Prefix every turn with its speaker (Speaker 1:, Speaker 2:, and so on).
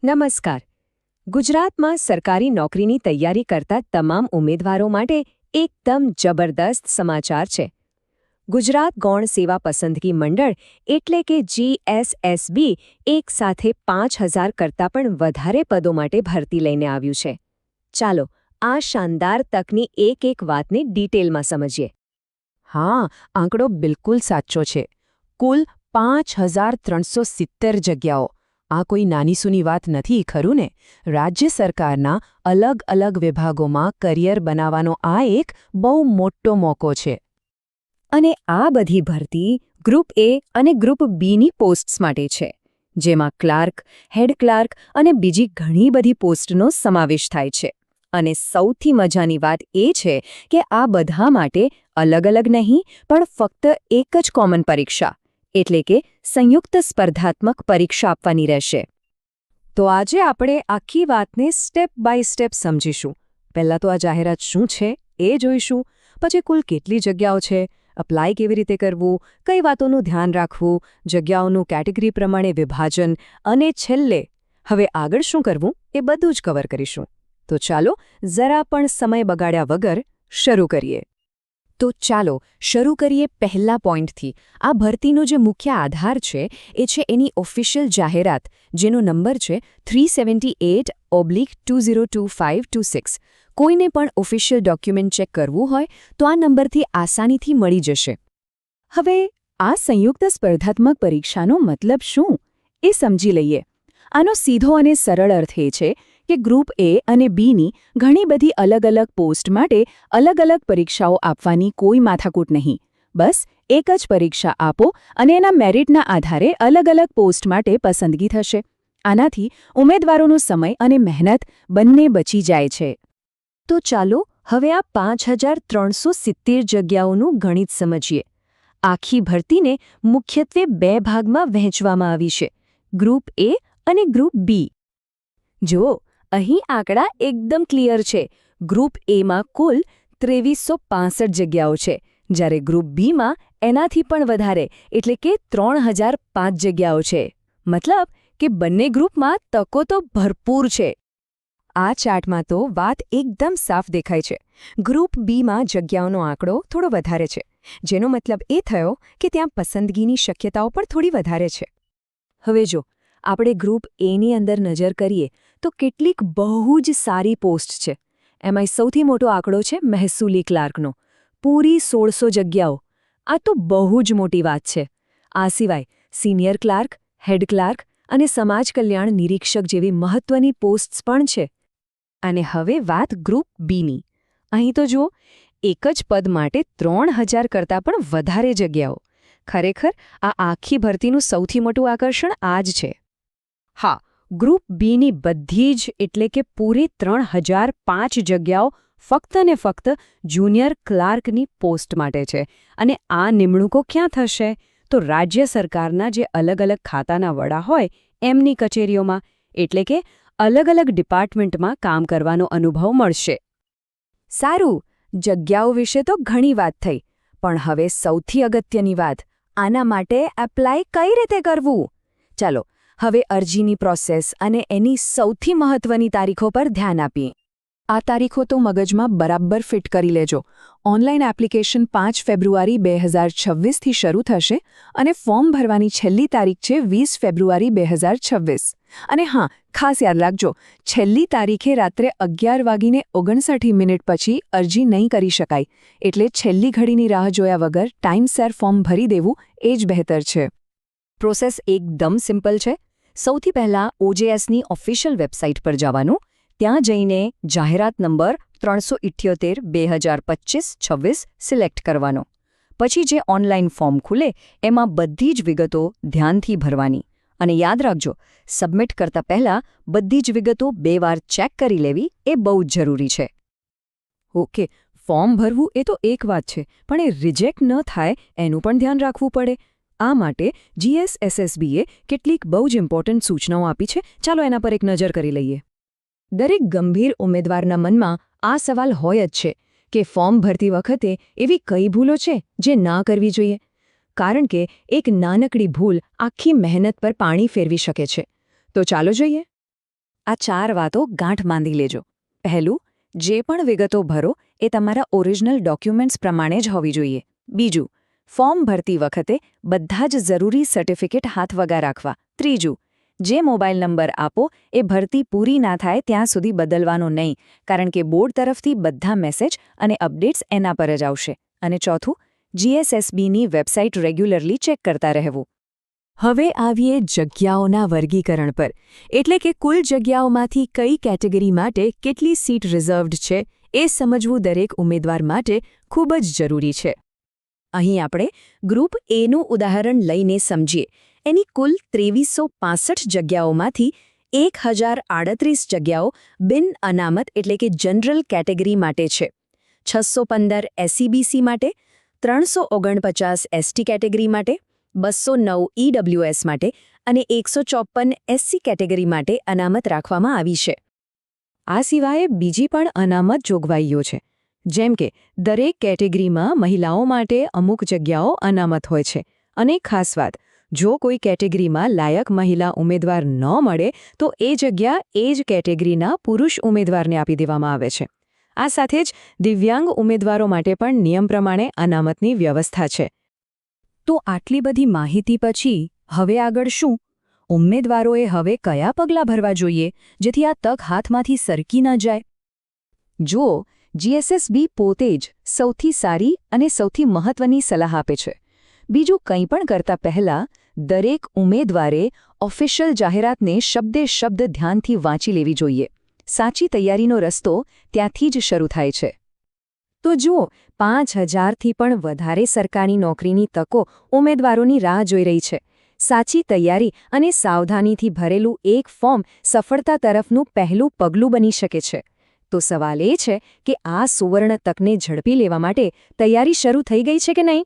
Speaker 1: નમસ્કાર. ગુજરાતમાં સરકારી નોકરીની તૈયારી કરતા તમામ ઉમેદવારો માટે એકદમ જબરદસ્ત સમાચાર છે. ગુજરાત ગૌણ સેવા પસંદગી મંડળ એટલે કે GSSB એક સાથે 5,000 કરતાં પણ વધારે પદો માટે ભરતી લઈને આવ્યું છે. ચાલો આ શાનદાર તકની એક વાતને ડિટેલમાં સમજીએ.
Speaker 2: હા, આંકડો બિલકુલ સાચો છે. કુલ 5,370 જગ્યાઓ. આ કોઈ નાનીસૂની વાત નથી, ખરું ને? રાજ્ય સરકારના અલગ અલગ વિભાગોમાં કરિયર બનાવવાનો આ એક બહુ મોટો મોકો છે.
Speaker 1: અને આ બધી ભરતી ગ્રુપ એ અને ગ્રુપ બીની પોસ્ટ્સ માટે છે, જેમાં ક્લાર્ક, હેડ ક્લાર્ક અને બીજી ઘણી બધી પોસ્ટનો સમાવેશ થાય છે. અને સૌથી મજાની વાત એ છે કે આ બધા માટે અલગ અલગ નહીં, પણ ફક્ત એક જ કોમન પરીક્ષા એટલે કે સંયુક્ત સ્પર્ધાત્મક પરીક્ષા આપવાની રહેશે. તો આજે આપણે આખી વાતને સ્ટેપ બાય સ્ટેપ સમજીશું. પહેલાં તો આ જાહેરાત શું છે એ જોઈશું, પછી કુલ કેટલી જગ્યાઓ છે, અપ્લાય કેવી રીતે કરવું, કઈ વાતોનું ધ્યાન રાખવું, જગ્યાઓનું કેટેગરી પ્રમાણે વિભાજન અને છેલ્લે હવે આગળ શું કરવું એ બધું જ કવર કરીશું. તો ચાલો જરા પણ સમય બગાડ્યા વગર શરૂ કરીએ. તો ચાલો શરૂ કરીએ પહેલા પોઈન્ટથી. આ ભરતીનો જે મુખ્ય આધાર છે એ છે એની ઓફિશિયલ જાહેરાત, જેનો નંબર છે 378/202526. કોઈને પણ ઓફિશિયલ ડોક્યુમેન્ટ ચેક કરવું હોય તો આ નંબરથી આસાનીથી મળી જશે. હવે આ સંયુક્ત સ્પર્ધાત્મક પરીક્ષાનો મતલબ શું એ સમજી લઈએ. આનો સીધો અને સરળ અર્થ એ છે કે ગ્રુપ એ અને બીની ઘણી બધી અલગ અલગ પોસ્ટ માટે અલગ અલગ પરીક્ષાઓ આપવાની કોઈ માથાકૂટ નહીં. બસ એક જ પરીક્ષા આપો અને એના મેરિટના આધારે અલગ અલગ પોસ્ટ માટે પસંદગી થશે. આનાથી ઉમેદવારોનો સમય અને મહેનત બંને બચી જાય છે. તો ચાલો હવે આ 5,370 જગ્યાઓનું ગણિત સમજીએ. આખી ભરતીને મુખ્યત્વે બે ભાગમાં વહેંચવામાં આવી છે, ગ્રુપ એ અને ગ્રુપ બી. જુઓ, અહીં આંકડા એકદમ ક્લિયર છે. ગ્રુપ એમાં કુલ 2,365 જગ્યાઓ છે, જ્યારે ગ્રુપ બીમાં એનાથી પણ વધારે એટલે કે 3,005 જગ્યાઓ છે. મતલબ કે બંને ગ્રુપમાં તકો તો ભરપૂર છે. આ ચાર્ટમાં તો વાત એકદમ સાફ દેખાય છે. ગ્રુપ બીમાં જગ્યાઓનો આંકડો થોડો વધારે છે, જેનો મતલબ એ થયો કે ત્યાં પસંદગીની શક્યતાઓ પણ થોડી વધારે છે. હવે જો આપણે ગ્રુપ એની અંદર નજર કરીએ તો કેટલીક બહુ જ સારી પોસ્ટ છે. એમાંય સૌથી મોટો આંકડો છે મહેસૂલી ક્લાર્કનો, પૂરી 1,600 જગ્યાઓ. આ તો બહુ જ મોટી વાત છે. આ સિવાય સિનિયર ક્લાર્ક, હેડ ક્લાર્ક અને સમાજ કલ્યાણ નિરીક્ષક જેવી મહત્વની પોસ્ટ્સ પણ છે. અને હવે વાત ગ્રુપ બીની. અહીં તો જુઓ, એક જ પદ માટે 3,000 કરતાં પણ વધારે જગ્યાઓ. ખરેખર આ આખી ભરતીનું સૌથી મોટું આકર્ષણ આ જ છે. હા, ગ્રુપ બીની બધી જ એટલે કે પૂરી 3,005 જગ્યાઓ ફક્ત ને ફક્ત જુનિયર ક્લાર્કની પોસ્ટ માટે છે. અને આ નિમણૂકો ક્યાં થશે? તો રાજ્ય સરકારના જે અલગ અલગ ખાતાના વડા હોય એમની કચેરીઓમાં, એટલે કે અલગ અલગ ડિપાર્ટમેન્ટમાં કામ કરવાનો અનુભવ મળશે. સારું, જગ્યાઓ વિશે તો ઘણી વાત થઈ, પણ હવે સૌથી અગત્યની વાત, આના માટે એપ્લાય કઈ રીતે કરવું? ચાલો હવે અરજીની પ્રોસેસ અને એની સૌથી મહત્વની તારીખો પર ધ્યાન આપીએ. આ તારીખો તો મગજમાં બરાબર ફિટ કરી લેજો. ઓનલાઈન એપ્લિકેશન 5 ફેબ્રુઆરી 2026થી શરૂ થશે અને ફોર્મ ભરવાની છેલ્લી તારીખ છે 20 ફેબ્રુઆરી 2026. અને હા, ખાસ યાદ રાખજો, છેલ્લી તારીખે રાત્રે 11:59 પછી અરજી નહીં કરી શકાય. એટલે છેલ્લી ઘડીની રાહ જોયા વગર ટાઈમસર ફોર્મ ભરી દેવું એ જ બહેતર છે. પ્રોસેસ એકદમ સિમ્પલ છે. સૌથી પહેલાં OJSની ઓફિશિયલ વેબસાઇટ પર જવાનું. ત્યાં જઈને જાહેરાત નંબર 378/2025-26 સિલેક્ટ કરવાનો. પછી જે ઓનલાઈન ફોર્મ ખુલે એમાં બધી જ વિગતો ધ્યાનથી ભરવાની. અને યાદ રાખજો, સબમિટ કરતા પહેલાં બધી જ વિગતો 2 વાર ચેક કરી લેવી એ બહુ જ જરૂરી છે. ઓકે, ફોર્મ ભરવું એ તો એક વાત છે, પણ એ રિજેક્ટ ન થાય એનું પણ ધ્યાન રાખવું પડે. આ માટે GSSBએ કેટલીક બહુ જ ઇમ્પોર્ટન્ટ સૂચનાઓ આપી છે. ચાલો એના પર એક નજર કરી લઈએ. દરેક ગંભીર ઉમેદવારના મનમાં આ સવાલ હોય જ છે કે ફોર્મ ભરતી વખતે એવી કઈ ભૂલો છે જે ના કરવી જોઈએ. કારણ કે એક નાનકડી ભૂલ આખી મહેનત પર પાણી ફેરવી શકે છે. તો ચાલો જોઈએ. આ 4 વાતો ગાંઠ બાંધી લેજો. પહેલું, જે પણ વિગતો ભરો એ તમારા ઓરિજિનલ ડોક્યુમેન્ટ્સ પ્રમાણે જ હોવી જોઈએ. બીજું, ફોર્મ ભરતી વખતે બધા જ જરૂરી સર્ટિફિકેટ હાથવગા રાખવા. ત્રીજું, જે મોબાઈલ નંબર આપો એ ભરતી પૂરી ના થાય ત્યાં સુધી બદલવાનો નહીં, કારણ કે બોર્ડ તરફથી બધા મેસેજ અને અપડેટ્સ એના પર જ આવશે. અને ચોથું, GSSBની વેબસાઇટ રેગ્યુલરલી ચેક કરતા રહેવું.
Speaker 2: હવે આવીએ જગ્યાઓના વર્ગીકરણ પર, એટલે કે કુલ જગ્યાઓમાંથી કઈ કેટેગરી માટે કેટલી સીટ રિઝર્વ્ડ છે એ સમજવું દરેક ઉમેદવાર માટે ખૂબ જ જરૂરી છે.
Speaker 1: અહીં આપણે ગ્રુપ એનું ઉદાહરણ લઈને સમજીએ. એની કુલ 2365 જગ્યાઓમાંથી 1038 જગ્યાઓ બિન અનામત એટલે કે જનરલ કેટેગરી માટે છે, 615 SCBC માટે, 349 ST કેટેગરી માટે, 209 EWS માટે અને 154 SC કેટેગરી માટે અનામત રાખવામાં આવી છે.
Speaker 2: આ સિવાય બીજી પણ અનામત જોગવાઈઓ છે, જેમ કે દરેક કેટેગરીમાં મહિલાઓ માટે અમુક જગ્યાઓ અનામત હોય છે. અને ખાસ વાત, જો કોઈ કેટેગરીમાં લાયક મહિલા ઉમેદવાર ન મળે તો એ જગ્યા એ જ કેટેગરીના પુરુષ ઉમેદવારને આપી દેવામાં આવે છે. આ સાથે જ દિવ્યાંગ ઉમેદવારો માટે પણ નિયમ પ્રમાણે અનામતની વ્યવસ્થા છે.
Speaker 1: તો આટલી બધી માહિતી પછી હવે આગળ શું? ઉમેદવારોએ હવે કયા પગલાં ભરવા જોઈએ જેથી આ તક હાથમાંથી સરકી ન જાય? જુઓ, GSSB પોતે જ સૌથી સારી અને સૌથી મહત્વની સલાહ આપે છે. બીજું કંઈ પણ કરતા પહેલાં દરેક ઉમેદવારે ઓફિશિયલ જાહેરાતને શબ્દે શબ્દ ધ્યાનથી વાંચી લેવી જોઈએ. સાચી તૈયારીનો રસ્તો ત્યાંથી જ શરૂ થાય છે. તો જુઓ, 5000થી પણ વધારે સરકારી નોકરીની તકો ઉમેદવારોની રાહ જોઈ રહી છે. સાચી તૈયારી અને સાવધાનીથી ભરેલું એક ફોર્મ સફળતા તરફનું પહેલું પગલું બની શકે છે. તો સવાલ એ છે કે આ સુવર્ણ તકને ઝડપી લેવા માટે તૈયારી શરૂ થઈ ગઈ છે કે નહીં?